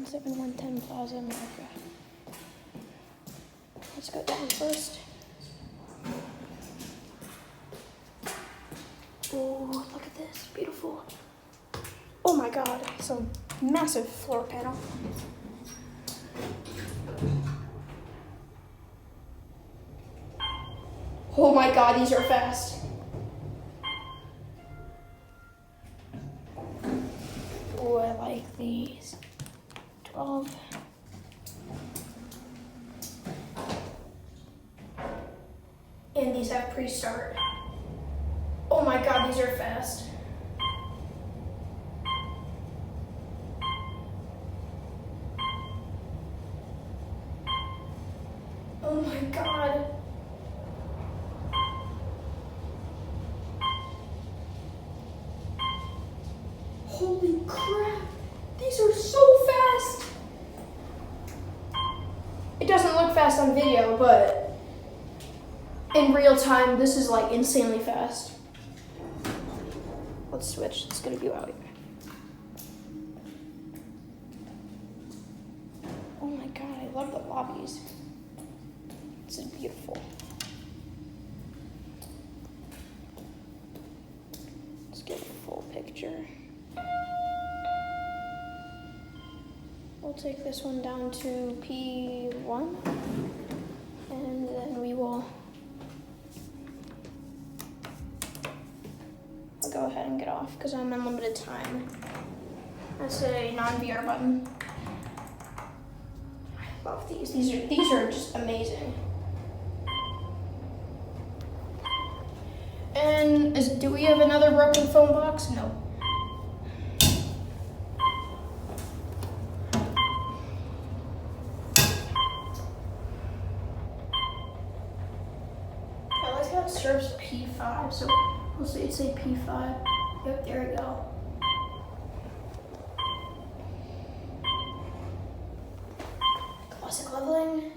17110 Plaza, America. Let's go down first. Oh, look at this, beautiful. Oh my God, it's a massive floor panel. Oh my God, these are fast. Oh, I like these. 12. And these have pre-start. Oh my God, these are fast. Oh my God. Holy crap, these are so fast. It doesn't look fast on video, but in real time, this is like insanely fast. Let's switch, it's gonna be loud. Oh my God, I love the lobbies. This is beautiful. Let's get a full picture. We'll take this one down to P1, and then we will I'll go ahead and get off because I'm in limited time. That's a non-VR button. I love these. These are just amazing. And do we have another broken phone box? No. I like how it serves P5, so we'll say it's a P5. Yep, there we go. Classic leveling.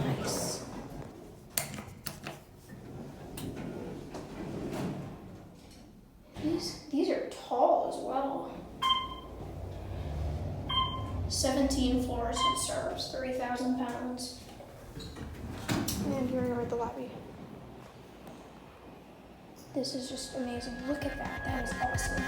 Nice. These are tall as well. 17 floors and serves 3,000 pounds. And here we are at the lobby. This is just amazing. Look at that. That is awesome.